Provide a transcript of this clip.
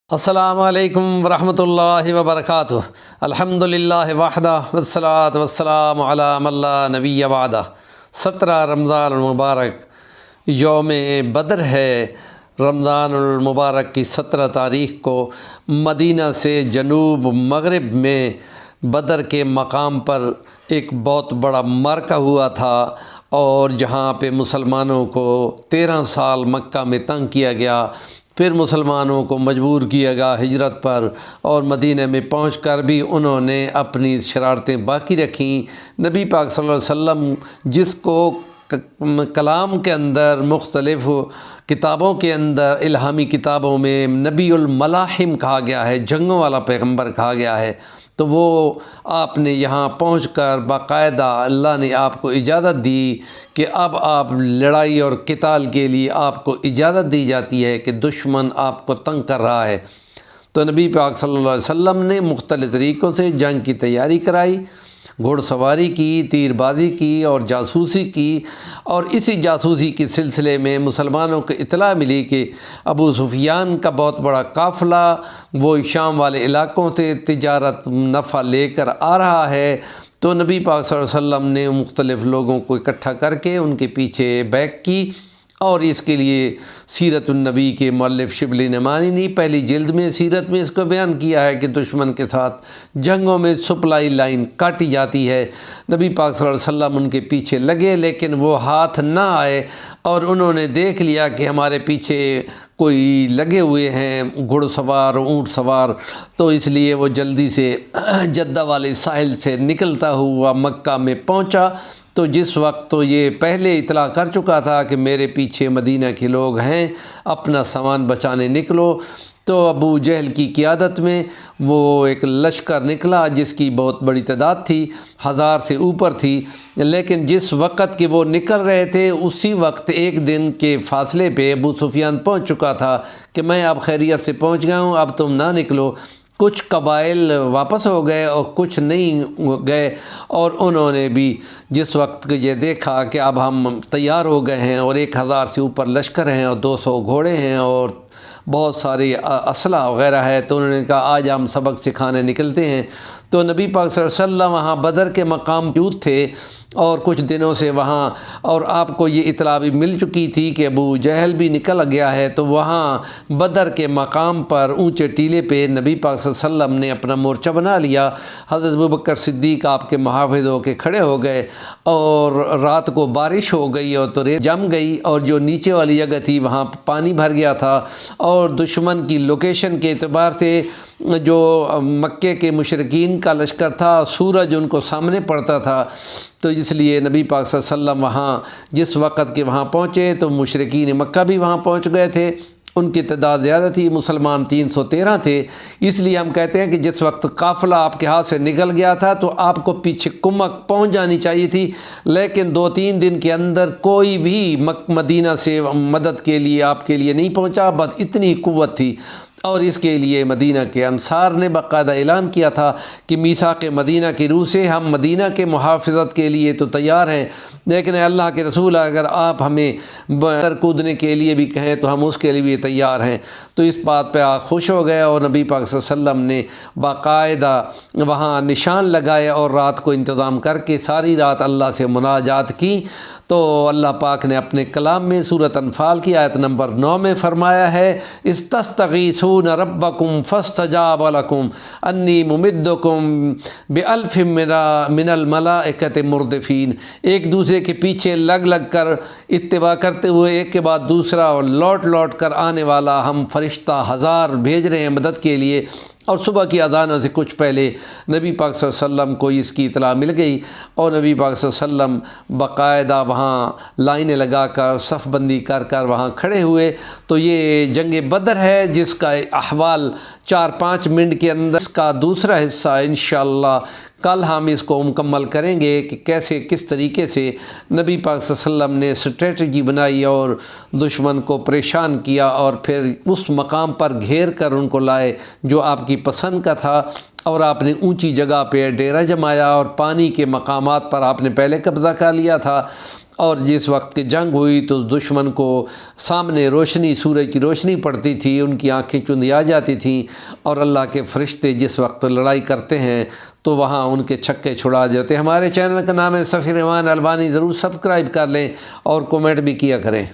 السلام علیکم ورحمۃ اللہ وبرکاتہ۔ الحمدللہ وحدہ والصلاۃ والسلام علی من لا نبی بعدہ۔ 17 رمضان المبارک یوم بدر ہے۔ رمضان المبارک کی 17 تاریخ کو مدینہ سے جنوب مغرب میں بدر کے مقام پر ایک بہت بڑا معرکہ ہوا تھا، اور جہاں پہ مسلمانوں کو 13 سال مکہ میں تنگ کیا گیا، پھر مسلمانوں کو مجبور کیا گیا ہجرت پر، اور مدینہ میں پہنچ کر بھی انہوں نے اپنی شرارتیں باقی رکھیں۔ نبی پاک صلی اللہ علیہ وسلم جس کو کلام کے اندر، مختلف کتابوں کے اندر، الہامی کتابوں میں نبی الملاحم کہا گیا ہے، جنگوں والا پیغمبر کہا گیا ہے، تو وہ آپ نے یہاں پہنچ کر باقاعدہ اللہ نے آپ کو اجازت دی کہ اب آپ لڑائی اور قتال کے لیے آپ کو اجازت دی جاتی ہے کہ دشمن آپ کو تنگ کر رہا ہے۔ تو نبی پاک صلی اللہ علیہ وسلم نے مختلف طریقوں سے جنگ کی تیاری کرائی، گھوڑ سواری کی، تیر بازی کی اور جاسوسی کی، اور اسی جاسوسی کے سلسلے میں مسلمانوں کو اطلاع ملی کہ ابو سفیان کا بہت بڑا قافلہ وہ شام والے علاقوں سے تجارت نفع لے کر آ رہا ہے۔ تو نبی پاک صلی اللہ علیہ وسلم نے مختلف لوگوں کو اکٹھا کر کے ان کے پیچھے بیعت کی، اور اس کے لیے سیرت النبی کے مؤلف شبلی نعمانی نے پہلی جلد میں سیرت میں اس کو بیان کیا ہے کہ دشمن کے ساتھ جنگوں میں سپلائی لائن کاٹی جاتی ہے۔ نبی پاک صلی اللہ علیہ وسلم ان کے پیچھے لگے، لیکن وہ ہاتھ نہ آئے، اور انہوں نے دیکھ لیا کہ ہمارے پیچھے کوئی لگے ہوئے ہیں گھڑ سوار اونٹ سوار، تو اس لیے وہ جلدی سے جدہ والے ساحل سے نکلتا ہوا مکہ میں پہنچا۔ تو جس وقت تو یہ پہلے اطلاع کر چکا تھا کہ میرے پیچھے مدینہ کے لوگ ہیں، اپنا سامان بچانے نکلو، تو ابو جہل کی قیادت میں وہ ایک لشکر نکلا جس کی بہت بڑی تعداد تھی، 1000 سے اوپر تھی۔ لیکن جس وقت کہ وہ نکل رہے تھے اسی وقت ایک دن کے فاصلے پہ ابو سفیان پہنچ چکا تھا کہ میں اب خیریت سے پہنچ گیا ہوں، اب تم نہ نکلو۔ کچھ قبائل واپس ہو گئے اور کچھ نہیں گئے، اور انہوں نے بھی جس وقت کہ یہ دیکھا کہ اب ہم تیار ہو گئے ہیں اور 1000 سے اوپر لشکر ہیں اور 200 گھوڑے ہیں اور بہت ساری اسلحہ وغیرہ ہے، تو انہوں نے کہا آج ہم سبق سکھانے نکلتے ہیں۔ تو نبی پاک صلی اللہ علیہ وسلم وہاں بدر کے مقام موجود تھے، اور کچھ دنوں سے وہاں، اور آپ کو یہ اطلاع بھی مل چکی تھی کہ ابو جہل بھی نکل گیا ہے، تو وہاں بدر کے مقام پر اونچے ٹیلے پہ نبی پاک صلی اللہ علیہ وسلم نے اپنا مورچہ بنا لیا۔ حضرت ابوبکر صدیق آپ کے محافظ ہو کے کھڑے ہو گئے، اور رات کو بارش ہو گئی اور تو ریت جم گئی، اور جو نیچے والی جگہ تھی وہاں پانی بھر گیا تھا، اور دشمن کی لوکیشن کے اعتبار سے جو مکے کے مشرکین کا لشکر تھا سورج ان کو سامنے پڑتا تھا، تو اس لیے نبی پاک صلی اللہ علیہ وسلم وہاں جس وقت کے وہاں پہنچے تو مشرکین مکہ بھی وہاں پہنچ گئے تھے، ان کی تعداد زیادہ تھی، مسلمان 313 تھے۔ اس لیے ہم کہتے ہیں کہ جس وقت قافلہ آپ کے ہاتھ سے نکل گیا تھا تو آپ کو پیچھے کمک پہنچ جانی چاہیے تھی، لیکن 2-3 دن کے اندر کوئی بھی مدینہ سے مدد کے لیے آپ کے لیے نہیں پہنچا، بس اتنی قوت تھی۔ اور اس کے لیے مدینہ کے انصار نے باقاعدہ اعلان کیا تھا کہ میثاق مدینہ کی روح سے ہم مدینہ کے محافظت کے لیے تو تیار ہیں، لیکن اللہ کے رسول اگر آپ ہمیں بدر کودنے کے لیے بھی کہیں تو ہم اس کے لیے بھی تیار ہیں۔ تو اس بات پہ آپ خوش ہو گئے، اور نبی پاک صلی اللہ علیہ وسلم نے باقاعدہ وہاں نشان لگائے اور رات کو انتظام کر کے ساری رات اللہ سے مناجات کی۔ تو اللہ پاک نے اپنے کلام میں سورۃ انفال کی آیت نمبر 9 میں فرمایا ہے، استستغیثون ربکم فاستجاب لکم انی ممدکم بألف من الملائکۃ مردفین۔ ایک دوسرے کے پیچھے لگ کر اتباع کرتے ہوئے ایک کے بعد دوسرا اور لوٹ کر آنے والا ہم فرشتہ 1000 بھیج رہے ہیں مدد کے لیے۔ اور صبح کی اذانوں سے کچھ پہلے نبی پاک صلی اللہ علیہ وسلم کو اس کی اطلاع مل گئی، اور نبی پاک صلی اللہ علیہ وسلم باقاعدہ وہاں لائنیں لگا کر صف بندی کر وہاں کھڑے ہوئے۔ تو یہ جنگ بدر ہے جس کا احوال 4-5 منٹ کے اندر اس کا دوسرا حصہ انشاءاللہ کل ہم اس کو مکمل کریں گے کہ کیسے کس طریقے سے نبی پاک صلی اللہ علیہ وسلم نے اسٹریٹجی بنائی اور دشمن کو پریشان کیا، اور پھر اس مقام پر گھیر کر ان کو لائے جو آپ کی پسند کا تھا، اور آپ نے اونچی جگہ پہ ڈیرہ جمایا، اور پانی کے مقامات پر آپ نے پہلے قبضہ کر لیا تھا، اور جس وقت کی جنگ ہوئی تو دشمن کو سامنے روشنی، سورج کی روشنی پڑتی تھی، ان کی آنکھیں چندیا جاتی تھیں، اور اللہ کے فرشتے جس وقت لڑائی کرتے ہیں تو وہاں ان کے چھکے چھڑا جاتے ہیں۔ ہمارے چینل کا نام ہے سفیر ایمان البانی، ضرور سبسکرائب کر لیں اور کومنٹ بھی کیا کریں۔